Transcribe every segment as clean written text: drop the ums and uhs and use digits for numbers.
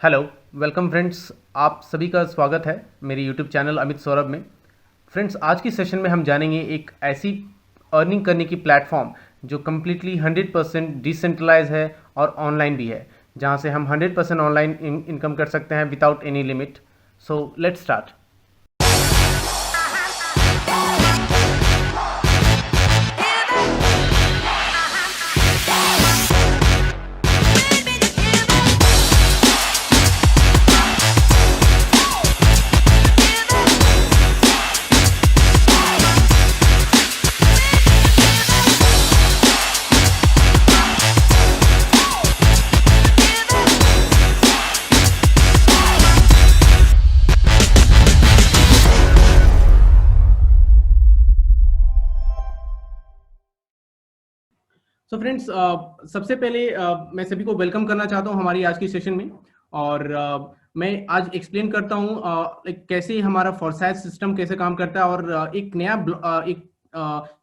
Hello, welcome friends. आप सभी का स्वागत है मेरे यूट्यूब चैनल अमित सौरभ में। फ्रेंड्स, आज की सेशन में हम जानेंगे एक ऐसी अर्निंग करने की प्लेटफॉर्म जो कम्प्लीटली 100% डिसेंट्रलाइज है और ऑनलाइन भी है, जहां से हम 100% ऑनलाइन इनकम कर सकते हैं without any limit. So let's start. So friends, सबसे पहले मैं सभी को वेलकम करना चाहता हूं हमारी आज की सेशन में। और मैं आज एक्सप्लेन करता हूं कैसे हमारा फॉरसाइट सिस्टम कैसे काम करता है। और एक नया एक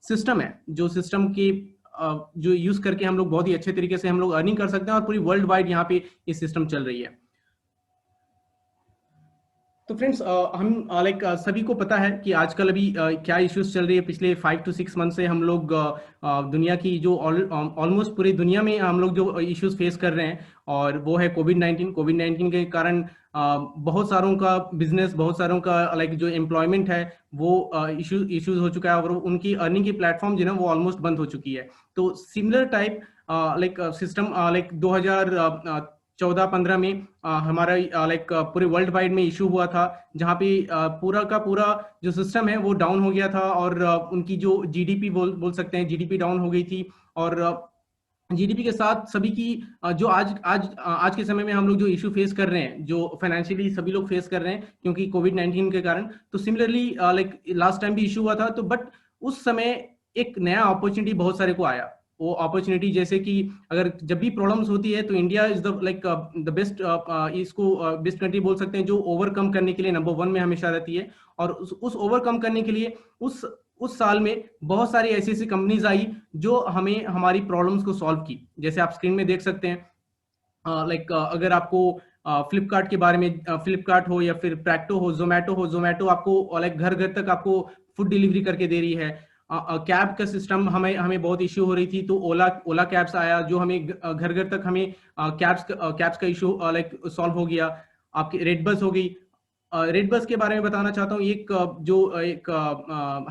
सिस्टम है जो सिस्टम के जो यूज करके हम लोग बहुत ही अच्छे तरीके से हम लोग अर्निंग कर सकते हैं और पूरी वर्ल्ड वाइड यहाँ पे ये सिस्टम चल रही है। तो फ्रेंड्स, हम सभी को पता है कि आजकल अभी क्या इश्यूज चल रही है। पिछले 5 to 6 मंथ से हम लोग दुनिया की जो ऑलमोस्ट पूरी दुनिया में हम लोग जो इश्यूज फेस कर रहे हैं, और वो है कोविड 19 के कारण बहुत सारों का बिजनेस, बहुत सारों का जो एम्प्लॉयमेंट है वो इश्यूज हो चुका है, और उनकी अर्निंग की प्लेटफॉर्म जो है ना वो ऑलमोस्ट बंद हो चुकी है। तो सिमिलर टाइप सिस्टम 2014-15 में हमारा पूरे वर्ल्ड वाइड में इशू हुआ था, जहाँ पे पूरा का पूरा जो सिस्टम है वो डाउन हो गया था। और उनकी जो जीडीपी बोल सकते हैं, जीडीपी डाउन हो गई थी। और जीडीपी के साथ सभी की जो आज के समय में हम लोग जो इशू फेस कर रहे हैं, जो फाइनेंशियली सभी लोग फेस कर रहे हैं क्योंकि कोविड 19 के कारण। तो सिमिलरली लास्ट टाइम भी इशू हुआ था, तो बट उस समय एक नया अपॉर्चुनिटी बहुत सारे को आया। वो अपॉर्चुनिटी जैसे कि अगर जब भी प्रॉब्लम्स होती है तो इंडिया इज द बेस्ट, इसको बेस्ट कंट्री बोल सकते हैं, जो ओवरकम करने के लिए नंबर 1 में हमेशा रहती है। और उस ओवरकम करने के लिए उस साल में बहुत सारी ऐसी ऐसी कंपनीज आई जो हमें हमारी प्रॉब्लम्स को सॉल्व की। जैसे आप स्क्रीन में देख सकते हैं, अगर आपको फ्लिपकार्ट के बारे में, फ्लिपकार्ट हो या फिर प्रैक्टो हो, जोमेटो आपको घर घर तक आपको फूड डिलीवरी करके दे रही है। कैब का सिस्टम हमें हमें बहुत इश्यू हो रही थी, तो ओला कैब्स आया जो हमें घर घर तक हमें कैब्स का इशू सॉल्व हो गया। आपकी रेड बस हो गई। रेड बस के बारे में बताना चाहता हूँ। एक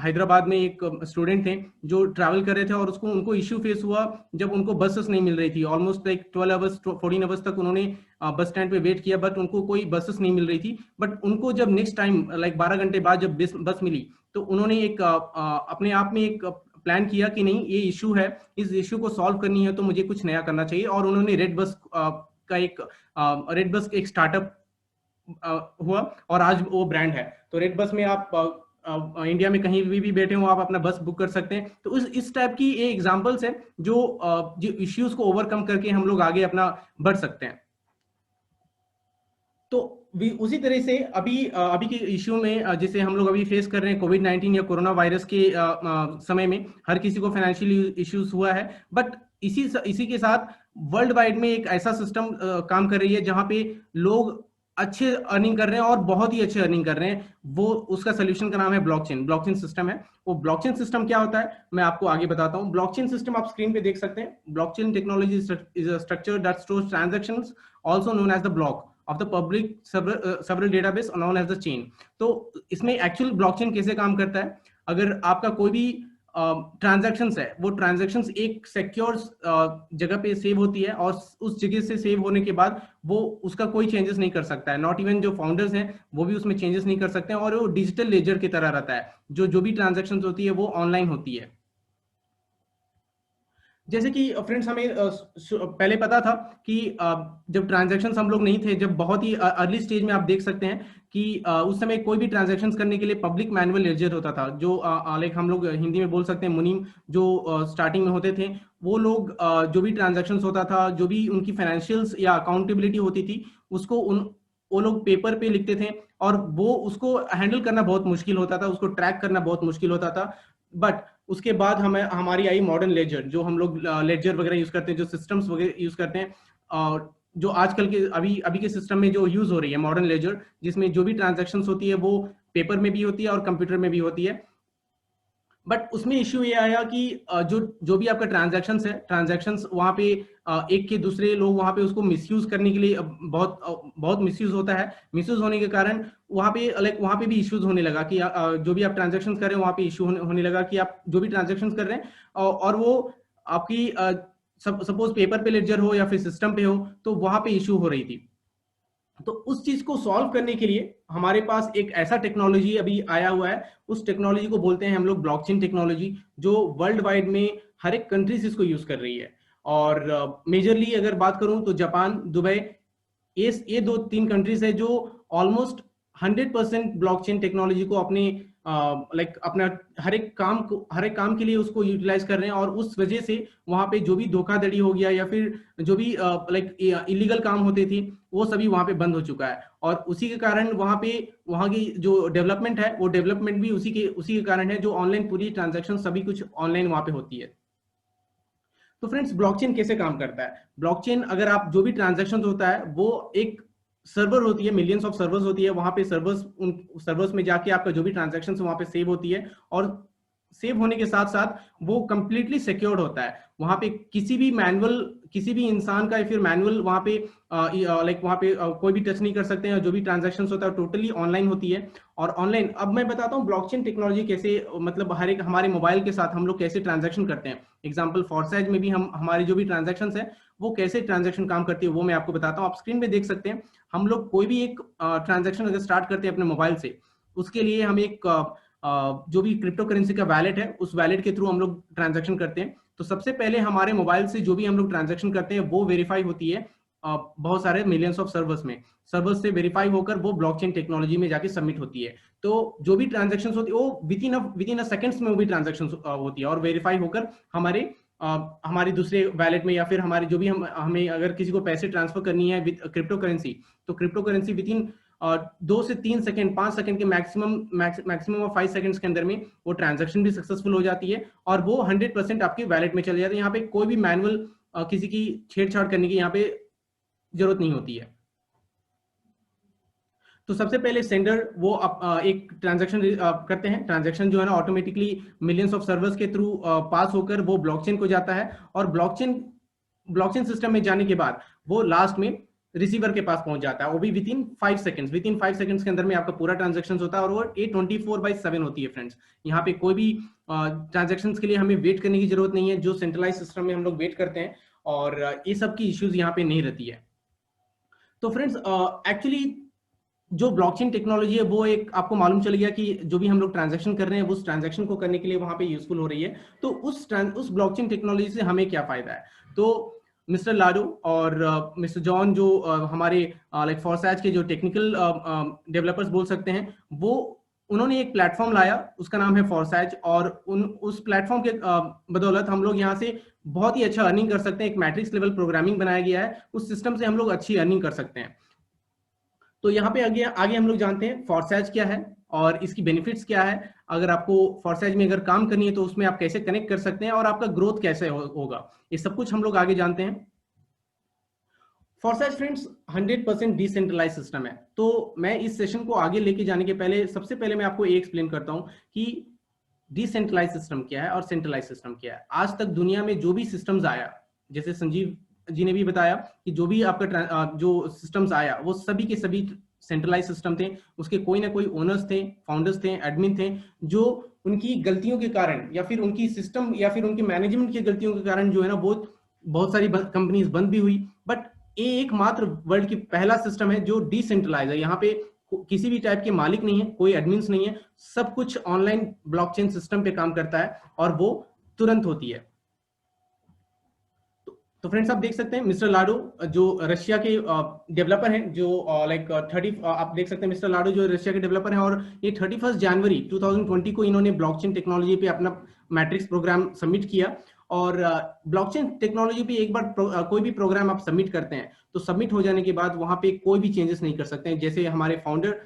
हैदराबाद में एक स्टूडेंट थे जो ट्रैवल कर रहे थे, और उनको इश्यू फेस हुआ जब उनको बसेस नहीं मिल रही थी। ऑलमोस्ट 12 आवर्स 14 आवर्स तक उन्होंने बस स्टैंड पे वेट किया, बट उनको कोई बसेस नहीं मिल रही थी। बट उनको जब नेक्स्ट टाइम 12 घंटे बाद जब बस मिली, तो उन्होंने एक अपने आप में एक प्लान किया कि नहीं, ये इशू है, इस इशू को सॉल्व करनी है तो मुझे कुछ नया करना चाहिए। और उन्होंने रेड बस एक स्टार्टअप हुआ, और आज वो ब्रांड है। तो रेड बस में आप इंडिया में कहीं भी बैठे हो, आप अपना बस बुक कर सकते हैं। तो इस टाइप की ये एग्जांपल्स है जो इश्यूज को ओवरकम करके हम लोग आगे अपना बढ़ सकते हैं। तो उसी तरह से अभी के इश्यू में जिसे हम लोग अभी फेस कर रहे हैं, कोविड 19 या कोरोना वायरस के समय में हर किसी को फाइनेंशियल इश्यूज हुआ है। बट इसी के साथ वर्ल्ड वाइड में एक ऐसा सिस्टम काम कर रही है जहां पे लोग अच्छे अर्निंग कर रहे हैं, और बहुत ही अच्छे अर्निंग कर रहे हैं। वो उसका सोल्यूशन का नाम है ब्लॉकचेन सिस्टम है। वो ब्लॉकचेन सिस्टम क्या होता है मैं आपको आगे बताता हूँ। ब्लॉकचेन सिस्टम आप स्क्रीन पे देख सकते हैं। Blockchain technology is a structure that stores transactions, also known as the block of the public several database known as the chain। तो इसमें एक्चुअल ब्लॉकचेन कैसे काम करता है, अगर आपका कोई भी ट्रांजैक्शंस है, वो ट्रांजैक्शंस एक सिक्योर जगह पे सेव होती है, और उस जगह से सेव होने के बाद वो उसका कोई चेंजेस नहीं कर सकता है। नॉट इवन जो फाउंडर्स हैं वो भी उसमें चेंजेस नहीं कर सकते हैं, और वो डिजिटल लेजर की तरह रहता है। जो भी ट्रांजैक्शंस होती है वो ऑनलाइन होती है। जैसे कि फ्रेंड्स, हमें पहले पता था कि जब ट्रांजैक्शंस हम लोग नहीं थे, जब बहुत ही अर्ली स्टेज में आप देख सकते हैं कि उस समय कोई भी ट्रांजैक्शंस करने के लिए पब्लिक मैनुअल लेजर होता था, जो हम लोग हिंदी में बोल सकते हैं मुनीम, जो स्टार्टिंग में होते थे। वो लोग जो भी ट्रांजैक्शंस होता था, जो भी उनकी फाइनेंशियल्स या अकाउंटेबिलिटी होती थी, उसको वो लोग पेपर पे लिखते थे, और वो उसको हैंडल करना बहुत मुश्किल होता था, उसको ट्रैक करना बहुत मुश्किल होता था। बट उसके बाद हमारी आई मॉडर्न लेजर, जो हम लोग लेजर वगैरह यूज करते हैं, जो सिस्टम्स वगैरह यूज करते हैं। और जो आजकल के अभी के सिस्टम में जो यूज हो रही है मॉडर्न लेजर, जिसमें जो भी ट्रांजैक्शंस होती है वो पेपर में भी होती है और कंप्यूटर में भी होती है। बट उसमें इश्यू ये आया कि जो जो भी आपका ट्रांजैक्शंस वहां पे एक के दूसरे लोग वहां पे उसको मिसयूज करने के लिए बहुत मिसयूज होता है। मिसयूज होने के कारण वहां पे भी इश्यूज होने लगा कि जो भी आप ट्रांजैक्शंस कर रहे हैं वहां पे इश्यू होने लगा कि आप जो भी ट्रांजैक्शंस कर रहे हैं और वो आपकी सपोज पेपर पे लेजर हो या फिर सिस्टम पे हो, तो वहां पे इश्यू हो रही थी। तो उस चीज को सॉल्व करने के लिए हमारे पास एक ऐसा टेक्नोलॉजी अभी आया हुआ है। उस टेक्नोलॉजी को बोलते हैं हम लोग ब्लॉकचेन टेक्नोलॉजी, जो वर्ल्ड वाइड में हर एक कंट्रीज इसको यूज कर रही है। और मेजरली अगर बात करूं तो जापान, दुबई, ये दो तीन कंट्रीज है जो ऑलमोस्ट 100% ब्लॉकचेन टेक्नोलॉजी को अपने अपना हर एक काम के लिए उसको यूटिलाइज कर रहे हैं। और उस वजह से वहां पे जो भी धोखाधड़ी हो गया या फिर जो भी इलीगल काम होते थे वो सभी वहां पे बंद हो चुका है। और उसी के कारण वहां की जो डेवलपमेंट है वो डेवलपमेंट भी उसी के कारण है, जो ऑनलाइन पूरी ट्रांजेक्शन सभी कुछ ऑनलाइन वहां पे होती है। तो फ्रेंड्स, ब्लॉकचेन कैसे काम करता है? ब्लॉकचेन, अगर आप जो भी ट्रांजैक्शन होता है वो एक सर्वर होती है, मिलियंस ऑफ सर्वर्स होती है, वहां पे उन सर्वर्स में जाके आपका जो भी ट्रांजैक्शन वहां पे सेव होती है। और सेव होने के साथ साथ वो कंप्लीटली सिक्योर्ड होता है। वहां पे किसी भी इंसान का या फिर मैनुअल वहां पे कोई भी टच नहीं कर सकते हैं। जो भी ट्रांजैक्शंस होता है टोटली ऑनलाइन होती है। और ऑनलाइन, अब मैं बताता हूँ ब्लॉकचेन टेक्नोलॉजी कैसे, मतलब हर एक हमारे मोबाइल के साथ हम लोग कैसे ट्रांजैक्शन करते हैं। एग्जाम्पल फॉरसाइज में भी हम हमारे जो भी ट्रांजैक्शन है वो कैसे ट्रांजैक्शन काम करती है वो मैं आपको बताता हूँ। आप स्क्रीन पे देख सकते हैं, हम लोग कोई भी एक ट्रांजैक्शन अगर स्टार्ट करते हैं अपने मोबाइल से, उसके लिए हम एक जो भी क्रिप्टो करेंसी का वैलेट है उस वैलेट के थ्रू हम लोग ट्रांजैक्शन करते हैं। तो सबसे पहले हमारे मोबाइल से जो भी हम लोग ट्रांजैक्शन करते हैं वो वेरीफाई होती है बहुत सारे मिलियंस ऑफ सर्वर्स से वेरीफाई होकर वो ब्लॉकचेन टेक्नोलॉजी में जाके सबमिट होती है। तो जो भी ट्रांजैक्शन होती है वो विद इन अ सेकंड्स में वो भी ट्रांजैक्शन होती है और वेरीफाई होकर हमारे दूसरे वैलेट में, या फिर हमारे जो भी हमें अगर किसी को पैसे ट्रांसफर करनी है विद क्रिप्टो करेंसी, तो क्रिप्टो करेंसी विद इन 2 से 3 सेकंड, 5 सेकंड के मैक्सिमम ऑफ 5 सेकंड्स के अंदर में वो ट्रांजैक्शन भी सक्सेसफुल हो जाती है और वो 100% आपके वैलेट में चले जाते हैं। यहाँ पे कोई भी मैनुअल किसी की छेड़छाड़ करने की यहाँ पे जरूरत नहीं होती है। तो सबसे पहले सेंडर वो एक ट्रांजैक्शन करते हैं। ट्रांजैक्शन जो है ना ऑटोमेटिकली मिलियंस ऑफ सर्वर्स के थ्रू पास होकर वो ब्लॉकचेन को जाता है। और ब्लॉकचेन सिस्टम में जाने के बाद वो लास्ट में रिसीवर के पास पहुंच जाता है, वो भी विद इन 5 सेकंड्स के अंदर में आपका पूरा ट्रांजैक्शन होता है। और वो 24/7 होती है फ्रेंड्स। यहाँ पे कोई भी ट्रांजैक्शन के लिए हमें वेट करने की जरूरत नहीं है, जो सेंट्रलाइज सिस्टम में हम लोग वेट करते हैं। और ये सब की इश्यूज यहाँ पे नहीं रहती है। तो फ्रेंड्स, एक्चुअली जो ब्लॉकचेन टेक्नोलॉजी है वो एक आपको मालूम चल गया कि जो भी हम लोग ट्रांजैक्शन कर रहे हैं उस ट्रांजैक्शन को करने के लिए वहां पे यूजफुल हो रही है। तो उस ब्लॉकचेन टेक्नोलॉजी से हमें क्या फायदा है? तो मिस्टर लाडो और मिस्टर जॉन, जो हमारे फॉरसैज के जो टेक्निकल डेवलपर्स बोल सकते हैं, वो उन्होंने एक प्लेटफॉर्म लाया, उसका नाम है फॉरसैज। और उस प्लेटफॉर्म के बदौलत हम लोग यहाँ से बहुत ही अच्छा अर्निंग कर सकते हैं। एक मैट्रिक्स लेवल प्रोग्रामिंग बनाया गया है, उस सिस्टम से हम लोग अच्छी अर्निंग कर सकते हैं। तो यहाँ पे आगे आगे हम लोग जानते हैं फॉरसैज क्या है और इसकी बेनिफिट्स क्या है। अगर आपको फॉरसैज में अगर काम करनी है तो उसमें आप कैसे कनेक्ट कर सकते हैं और आपका ग्रोथ कैसे होगा, ये सब कुछ हम लोग आगे जानते हैं। फॉरसैज फ्रेंड्स 100% डिसेंट्रलाइज सिस्टम है। तो मैं इस सेशन को आगे लेके जाने के पहले सबसे पहले मैं आपको ये एक्सप्लेन करता हूँ कि डिसेंट्रलाइज सिस्टम क्या है और सेंट्रलाइज सिस्टम क्या है। आज तक दुनिया में जो भी सिस्टम्स आया, जैसे संजीव जी ने भी बताया कि जो भी आपका जो सिस्टम्स आया वो सभी के सभी सेंट्रलाइज सिस्टम थे। उसके कोई ना कोई ओनर्स थे, फाउंडर्स थे, एडमिन थे, जो उनकी गलतियों के कारण या फिर उनकी सिस्टम या फिर उनके मैनेजमेंट की गलतियों के कारण जो है ना बहुत सारी कंपनीज बंद भी हुई। बट ये एकमात्र वर्ल्ड की पहला सिस्टम है जो डिसेंट्रलाइज है। यहाँ पे किसी भी टाइप के मालिक नहीं है, कोई एडमिन्स नहीं है, सब कुछ ऑनलाइन ब्लॉकचेन सिस्टम पे काम करता है और वो तुरंत होती है। तो फ्रेंड्स, आप देख सकते हैं मिस्टर लाडो जो रशिया के डेवलपर हैं, जो आप देख सकते हैं मिस्टर लाडो जो रशिया के डेवलपर हैं। और ये 31 जनवरी 2020 को इन्होंने ब्लॉकचेन टेक्नोलॉजी पे अपना मैट्रिक्स प्रोग्राम सबमिट किया। और ब्लॉकचेन टेक्नोलॉजी पे एक बार कोई भी प्रोग्राम आप सबमिट करते हैं तो सबमिट हो जाने के बाद वहां पे कोई भी चेंजेस नहीं कर सकते हैं। जैसे हमारे फाउंडर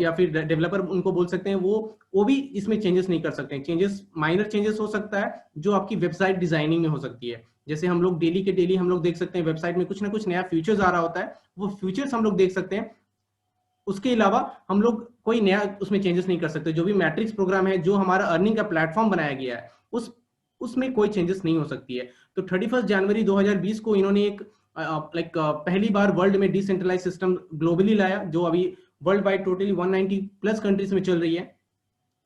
या फिर डेवलपर उनको बोल सकते हैं, वो भी इसमें चेंजेस नहीं कर सकते हैं। चेंजेस, माइनर चेंजेस हो सकता है जो आपकी वेबसाइट डिजाइनिंग में हो सकती है। जैसे हम लोग डेली के डेली हम लोग देख सकते हैं वेबसाइट में कुछ ना कुछ नया फीचर्स आ रहा होता है, वो फीचर्स हम लोग देख सकते हैं। उसके अलावा हम लोग कोई नया उसमें चेंजेस नहीं कर सकते। जो भी मैट्रिक्स प्रोग्राम है, जो हमारा अर्निंग का प्लेटफॉर्म बनाया गया है, उसमें कोई चेंजेस नहीं हो सकती है। तो 31 जनवरी 2020 को इन्होंने एक पहली बार वर्ल्ड में डिसेंट्रलाइज सिस्टम ग्लोबली लाया, जो अभी world wide totally 190 plus countries में चल रही है,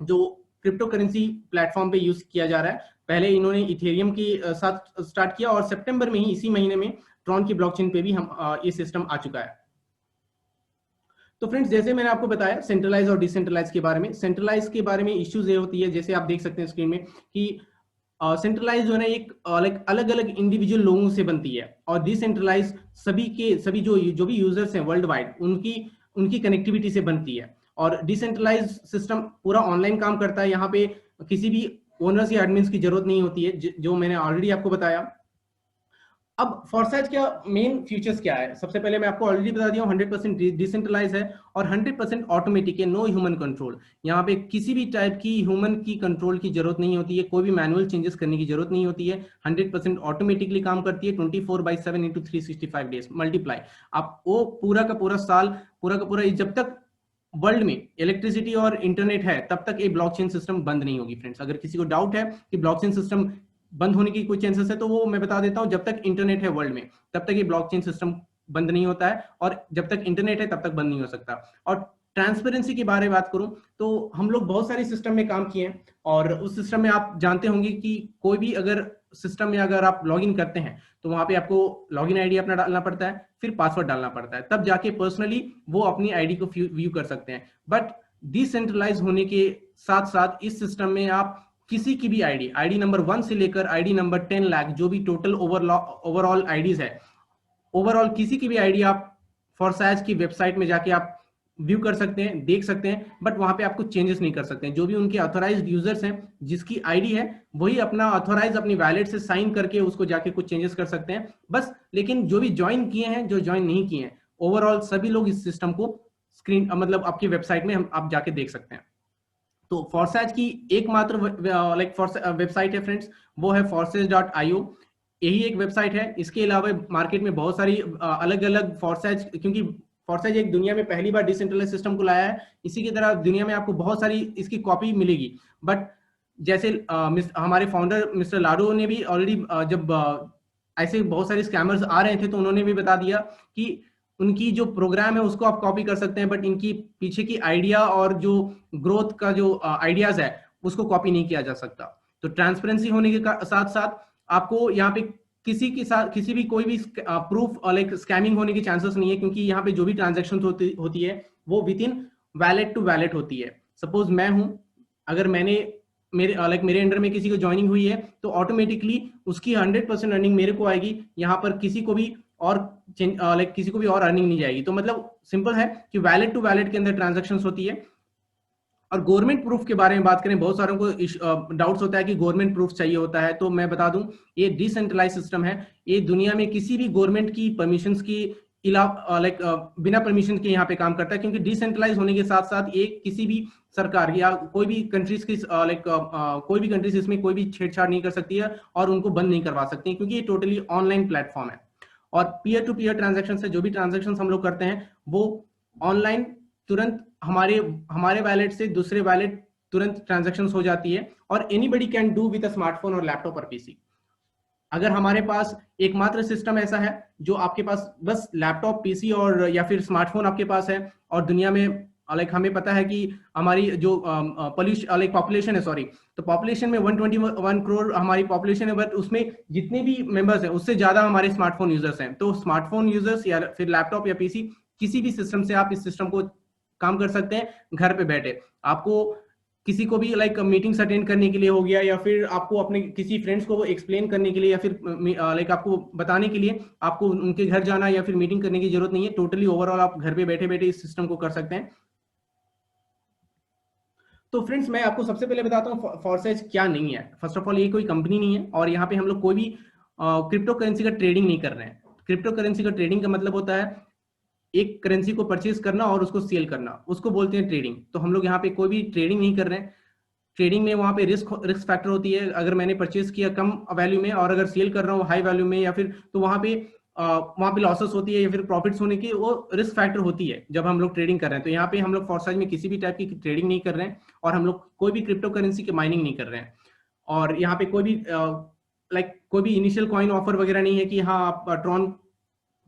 जो क्रिप्टो करेंसी प्लेटफॉर्म पे यूज किया जा रहा है। पहले इन्होंने इथेरियम के साथ स्टार्ट किया और सितंबर में ही, इसी महीने में ट्रॉन की ब्लॉकचेन पे भी हम ये सिस्टम आ चुका है। तो फ्रेंड्स, जैसे मैंने आपको बताया सेंट्रलाइज और डिसेंट्रलाइज के बारे में, सेंट्रलाइज के बारे में इश्यूज ये होती है, जैसे आप देख सकते हैं स्क्रीन में कि सेंट्रलाइज जो है एक अलग अलग इंडिविजुअल लोगों से बनती है, और डिसेंट्रलाइज सभी जो भी यूजर्स हैं वर्ल्ड वाइड, उनकी उनकी कनेक्टिविटी से बनती है। और डिसेंट्रलाइज सिस्टम पूरा ऑनलाइन काम करता है। यहाँ पे किसी भी ओनर्स या एडमिन्स की जरूरत नहीं होती है, जो मैंने ऑलरेडी आपको बताया। अब फॉरसाइज का मेन फीचर्स क्या है? सबसे पहले मैं आपको ऑलरेडी बता दिया हूं, 100% डिसेंट्रलाइज है और 100% ऑटोमेटिक है, नो ह्यूमन कंट्रोल। यहाँ पे किसी भी टाइप की ह्यूमन की कंट्रोल की जरूरत नहीं होती है, कोई भी मैनुअल चेंजेस करने की जरूरत नहीं होती है। 100% ऑटोमेटिकली काम करती है 24/7 इंटू 365 डेज मल्टीप्लाई। आप वो पूरा का पूरा साल, पूरा का पूरा, जब तक वर्ल्ड में इलेक्ट्रिसिटी और इंटरनेट है, तब तक ये ब्लॉकचेन सिस्टम बंद नहीं होगी। फ्रेंड्स, अगर किसी को डाउट है कि ब्लॉकचेन सिस्टम बंद होने की कोई चांसेस है, तो वो मैं बता देता हूं, जब तक इंटरनेट है वर्ल्ड में, तब तक ये ब्लॉकचेन सिस्टम बंद नहीं होता है, और जब तक इंटरनेट है तब तक बंद नहीं हो सकता। और ट्रांसपेरेंसी के बारे में बात करूं, तो हम लोग बहुत सारे सिस्टम में काम किए हैं, और उस सिस्टम में आप जानते होंगे कि कोई भी अगर सिस्टम में अगर आप लॉग इन करते हैं, तो वहां पे आपको लॉगिन आईडी अपना डालना पड़ता है, फिर पासवर्ड डालना पड़ता है, तब जाके पर्सनली वो अपनी आईडी को व्यू कर सकते हैं। बट डिसेंट्रलाइज होने के साथ साथ इस सिस्टम में आप किसी की भी आईडी नंबर 1 से लेकर आईडी नंबर 10 लाख, जो भी टोटल ओवरऑल आईडीज है, ओवरऑल किसी की भी आईडी आप फॉरसाइज की वेबसाइट में जाके आप व्यू कर सकते हैं, देख सकते हैं, बट वहां पे आपको चेंजेस नहीं कर सकते हैं। जो भी उनके ऑथोराइज्ड यूजर्स हैं, जिसकी आईडी है, वही अपना ऑथोराइज अपनी वैलेट से साइन करके उसको जाके कुछ चेंजेस कर सकते हैं बस। लेकिन जो भी ज्वाइन किए हैं, जो ज्वाइन नहीं किए हैं, ओवरऑल सभी लोग इस सिस्टम को स्क्रीन मतलब आपकी वेबसाइट में आप जाके देख सकते हैं। तो फॉरसाइज की एकमात्र वेबसाइट है फ्रेंड्स, वो है forces.io। यही एक वेबसाइट है। इसके अलावा मार्केट में बहुत सारी अलग अलग फॉरसाइज, क्योंकि फॉरसाइज एक दुनिया में पहली बार डिसेंट्रलाइज सिस्टम को लाया है, इसी की तरह दुनिया में आपको बहुत सारी इसकी कॉपी मिलेगी। बट जैसे हमारे फाउंडर मिस्टर लाडो ने भी ऑलरेडी जब ऐसे बहुत सारे स्कैमर्स आ रहे थे, तो उन्होंने भी बता दिया कि उनकी जो प्रोग्राम है उसको आप कॉपी कर सकते हैं, बट इनकी पीछे की आइडिया और जो ग्रोथ का जो आइडियाज है, उसको कॉपी नहीं किया जा सकता। तो ट्रांसपेरेंसी होने के साथ साथ आपको यहाँ पे किसी के साथ किसी भी कोई भी प्रूफ स्कैमिंग होने की चांसेस नहीं है, क्योंकि यहाँ पे जो भी ट्रांजेक्शन होती है वो within wallet to wallet होती है। सपोज मैं हूं, अगर मैंने मेरे अंडर में किसी को ज्वाइनिंग हुई है, तो ऑटोमेटिकली उसकी 100% अर्निंग मेरे को आएगी। यहाँ पर किसी को भी और किसी को भी और अर्निंग नहीं जाएगी। तो मतलब सिंपल है कि वैलेट टू वैलेट के अंदर ट्रांजैक्शंस होती है। और गवर्नमेंट प्रूफ के बारे में बात करें, बहुत सारों को डाउट्स होता है कि गवर्नमेंट प्रूफ चाहिए होता है, तो मैं बता दूं, ये डिसेंट्रलाइज सिस्टम है। ये दुनिया में किसी भी गवर्नमेंट की परमिशंस की बिना परमिशन के यहाँ पे काम करता है, क्योंकि डिसेंट्रलाइज होने के साथ साथ ये किसी भी सरकार या कोई भी कंट्रीज की कोई भी कंट्रीज इसमें कोई भी छेड़छाड़ नहीं कर सकती है, और उनको बंद नहीं करवा सकती, क्योंकि ये टोटली ऑनलाइन प्लेटफॉर्म है। और पीयर टू पीयर ट्रांजेक्शन से जो भी ट्रांजेक्शन हम लोग करते हैं, वो ऑनलाइन तुरंत हमारे वैलेट से दूसरे वैलेट तुरंत ट्रांजेक्शन हो जाती है, और anybody can do with a smartphone और लैपटॉप और पीसी। अगर हमारे पास एकमात्र सिस्टम ऐसा है जो आपके पास बस लैपटॉप, पीसी और या फिर स्मार्टफोन आपके पास है, और दुनिया में हमें पता है कि हमारी जो पॉपुलेशन है, सॉरी, तो पॉपुलेशन में 121 करोड़ हमारी पॉपुलेशन है, बट उसमें जितने भी मेंबर्स हैं उससे ज्यादा हमारे स्मार्टफोन यूजर्स हैं। तो स्मार्टफोन यूजर्स या फिर लैपटॉप या पीसी, किसी भी सिस्टम से आप इस सिस्टम को काम कर सकते हैं घर पे बैठे। आपको किसी को भी मीटिंग्स अटेंड करने के लिए हो गया, या फिर आपको अपने किसी फ्रेंड्स को वो एक्सप्लेन करने के लिए, या फिर आपको बताने के लिए आपको उनके घर जाना या फिर मीटिंग करने की जरूरत नहीं है। टोटली ओवरऑल आप घर पे बैठे बैठे इस सिस्टम को कर सकते हैं। तो फ्रेंड्स, मैं आपको सबसे पहले बताता हूँ फॉरसाइज क्या नहीं है। फर्स्ट ऑफ ऑल, ये कोई कंपनी नहीं है, और यहाँ पे हम लोग कोई भी क्रिप्टो करेंसी का ट्रेडिंग नहीं कर रहे हैं। क्रिप्टो करेंसी का ट्रेडिंग का मतलब होता है एक करेंसी को परचेज करना और उसको सेल करना, उसको बोलते हैं ट्रेडिंग। तो हम लोग यहाँ पे कोई भी ट्रेडिंग नहीं कर रहे हैं। ट्रेडिंग में वहाँ पे रिस्क फैक्टर होती है, अगर मैंने परचेज किया कम वैल्यू में और अगर सेल कर रहा हूँ हाई वैल्यू में, या फिर तो वहाँ पे लॉसेस होती है या फिर प्रॉफिट्स होने की वो रिस्क फैक्टर होती है जब हम लोग ट्रेडिंग कर रहे हैं। तो यहाँ पे हम लोग फॉरसाइज में किसी भी टाइप की ट्रेडिंग नहीं कर रहे हैं और हम लोग कोई भी क्रिप्टो करेंसी की माइनिंग नहीं कर रहे हैं। और यहाँ पे कोई भी कोई भी इनिशियल कॉइन ऑफर वगैरह नहीं है कि हाँ आप ट्रॉन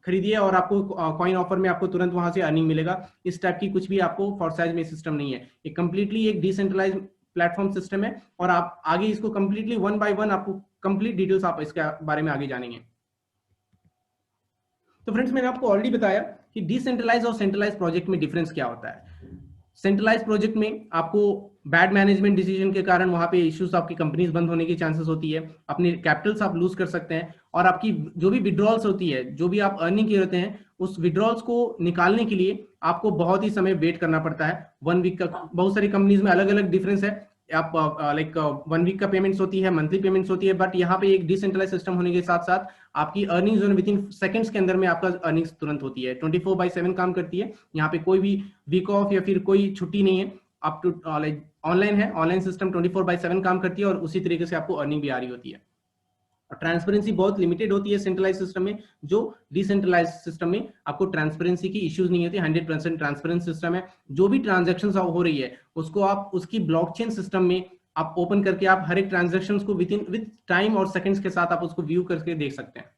खरीदिए और आपको कॉइन ऑफर में आपको तुरंत वहां से अर्निंग मिलेगा। इस टाइप की कुछ भी आपको फॉरसाइज में सिस्टम नहीं है। ये कंप्लीटली एक डिसेंट्रलाइज प्लेटफॉर्म सिस्टम है और आप आगे इसको कंप्लीटली वन बाय वन आपको कंप्लीट डिटेल्स आप इसके बारे में आगे जानेंगे। तो फ्रेंड्स मैंने आपको ऑलरेडी बताया कि डिसेंट्रलाइज और सेंट्रलाइज प्रोजेक्ट में डिफरेंस क्या होता है। सेंट्रलाइज प्रोजेक्ट में आपको बैड मैनेजमेंट डिसीजन के कारण वहां पे इश्यूज, आपकी कंपनीज बंद होने की चांसेस होती है, अपने कैपिटल्स आप लूज कर सकते हैं और आपकी जो भी विड्रॉल्स होती है, जो भी आप अर्निंग किए होते हैं, उस विड्रॉल्स को निकालने के लिए आपको बहुत ही समय वेट करना पड़ता है। 1 वीक का बहुत सारी कंपनीज में अलग अलग डिफरेंस है। आप 1 वीक का पेमेंट्स होती है, मंथली पेमेंट्स होती है, बट यहाँ पे एक डिसेंट्रलाइज सिस्टम होने के साथ साथ आपकी अर्निंग जो विद इन सेकंड्स के अंदर में आपका अर्निंग्स तुरंत होती है, 24/7 काम करती है। यहाँ पे कोई भी वीक ऑफ या फिर कोई छुट्टी नहीं है। आप टू लाइक ऑनलाइन है, ऑनलाइन सिस्टम 24/7 काम करती है और उसी तरीके से आपको अर्निंग भी आ रही होती है। ट्रांसपेरेंसी बहुत लिमिटेड होती है सेंट्रलाइज सिस्टम में, जो डिसेंट्रलाइज सिस्टम में आपको ट्रांसपेरेंसी की इश्यूज नहीं होती। 100% ट्रांसपेरेंट सिस्टम है। जो भी ट्रांजेक्शन हो रही है उसको आप उसकी ब्लॉकचेन सिस्टम में आप ओपन करके आप हर एक ट्रांजेक्शन को विद टाइम और सेकंड्स के साथ आप उसको व्यू करके देख सकते हैं।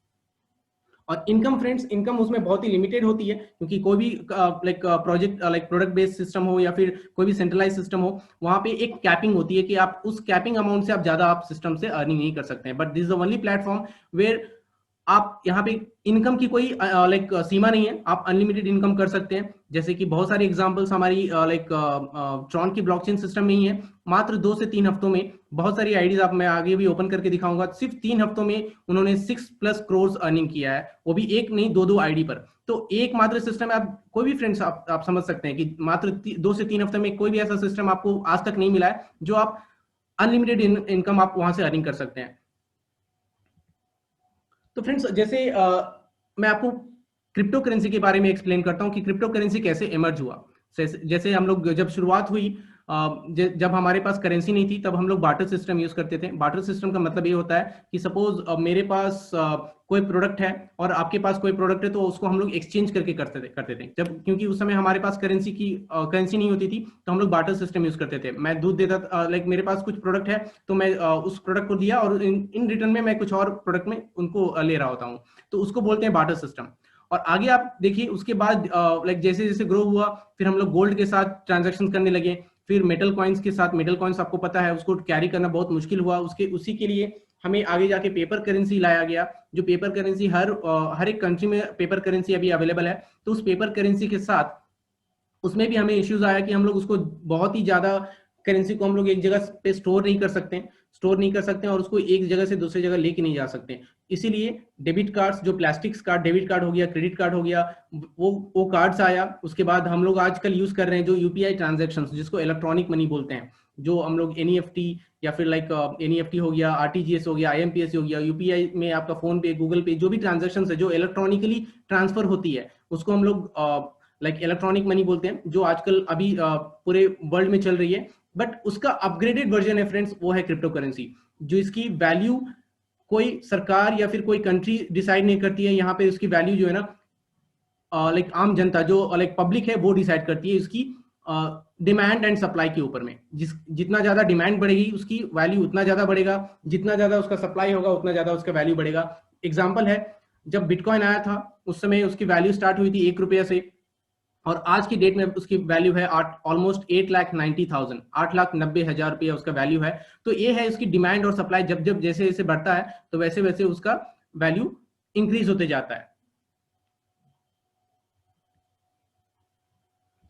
और इनकम फ्रेंड्स, इनकम उसमें बहुत ही लिमिटेड होती है, क्योंकि कोई भी प्रोडक्ट बेस्ड सिस्टम हो या फिर कोई भी सेंट्रलाइज सिस्टम हो, वहां पे एक कैपिंग होती है कि आप उस कैपिंग अमाउंट से आप ज्यादा आप सिस्टम से अर्निंग नहीं कर सकते हैं। But this is the only platform where आप यहाँ पे इनकम की कोई सीमा नहीं है, आप अनलिमिटेड इनकम कर सकते हैं। जैसे कि बहुत सारी एग्जांपल्स हमारी ट्रॉन की ब्लॉकचेन सिस्टम में ही है। मात्र 2 से 3 हफ्तों में बहुत सारी आईडीज आप मैं आगे भी ओपन करके दिखाऊंगा, सिर्फ 3 हफ्तों में उन्होंने 6+ करोड़ अर्निंग किया है, वो भी एक नहीं 2 आईडी पर। तो एक मात्र सिस्टम है। आप कोई भी फ्रेंड्स आप समझ सकते हैं कि मात्र 2 से 3 हफ्ते में कोई भी ऐसा सिस्टम आपको आज तक नहीं मिला है जो आप अनलिमिटेड इनकम आप वहां से अर्निंग कर सकते हैं। तो फ्रेंड्स जैसे मैं आपको क्रिप्टो करेंसी के बारे में एक्सप्लेन करता हूं कि क्रिप्टो करेंसी कैसे इमर्ज हुआ। जैसे हम लोग जब शुरुआत हुई, जब हमारे पास करेंसी नहीं थी तब हम लोग बार्टर सिस्टम यूज करते थे। बार्टर सिस्टम का मतलब ये होता है कि सपोज मेरे पास कोई प्रोडक्ट है और आपके पास कोई प्रोडक्ट है, तो उसको हम लोग एक्सचेंज करके करते थे। जब क्योंकि उस समय हमारे पास करेंसी नहीं होती थी, तो हम लोग बार्टर सिस्टम यूज करते थे। मैं दूध देता मेरे पास कुछ प्रोडक्ट है तो मैं उस प्रोडक्ट को दिया और इन रिटर्न में मैं कुछ और प्रोडक्ट में उनको ले रहा होता हूँ, तो उसको बोलते हैं बार्टर सिस्टम। और आगे आप देखिए उसके बाद जैसे जैसे ग्रो हुआ, फिर हम लोग गोल्ड के साथ ट्रांजेक्शन करने लगे, फिर मेटल कॉइन्स के साथ। मेटल कॉइन्स आपको पता है उसको कैरी करना बहुत मुश्किल हुआ, उसी के लिए हमें आगे जाके पेपर करेंसी लाया गया। जो पेपर करेंसी हर एक कंट्री में पेपर करेंसी अभी अवेलेबल है। तो उस पेपर करेंसी के साथ उसमें भी हमें इश्यूज आया कि हम लोग उसको बहुत ही ज्यादा करेंसी को हम लोग एक जगह पे स्टोर नहीं कर सकते और उसको एक जगह से दूसरी जगह लेके नहीं जा सकते। इसीलिए डेबिट कार्ड्स, जो प्लास्टिक्स कार्ड, डेबिट कार्ड हो गया, क्रेडिट कार्ड हो गया, वो कार्ड्स आया। उसके बाद हम लोग आजकल यूज कर रहे हैं जो यूपीआई ट्रांजेक्शन, जिसको इलेक्ट्रॉनिक मनी बोलते हैं, जो हम लोग एनईएफटी या फिर एनईएफटी हो गया, आरटीजीएस हो गया, आईएमपीएस हो गया, यूपीआई में आपका फोन पे, गूगल पे, जो भी ट्रांजेक्शन है जो इलेक्ट्रॉनिकली ट्रांसफर होती है, उसको हम लोग इलेक्ट्रॉनिक मनी बोलते हैं, जो आजकल अभी पूरे वर्ल्ड में चल रही है। बट उसका अपग्रेडेड वर्जन है फ्रेंड्स, वो है क्रिप्टो करेंसी, जो इसकी वैल्यू कोई सरकार या फिर कोई कंट्री डिसाइड नहीं करती है। यहाँ पे उसकी वैल्यू जो है ना, आम जनता जो पब्लिक है वो डिसाइड करती है इसकी डिमांड एंड सप्लाई के ऊपर में। जितना ज्यादा डिमांड बढ़ेगी उसकी वैल्यू उतना ज्यादा बढ़ेगा, जितना ज्यादा उसका सप्लाई होगा उतना ज्यादा उसका वैल्यू बढ़ेगा। एग्जाम्पल है, जब बिटकॉइन आया था उस समय उसकी वैल्यू स्टार्ट हुई थी 1 रुपया से, और आज की डेट में उसकी वैल्यू है ऑलमोस्ट 8,90,000, 8,90,000 रुपया उसका वैल्यू है। तो ये है उसकी डिमांड और सप्लाई, जब जब जैसे जैसे बढ़ता है तो वैसे वैसे उसका वैल्यू इंक्रीज होते जाता है।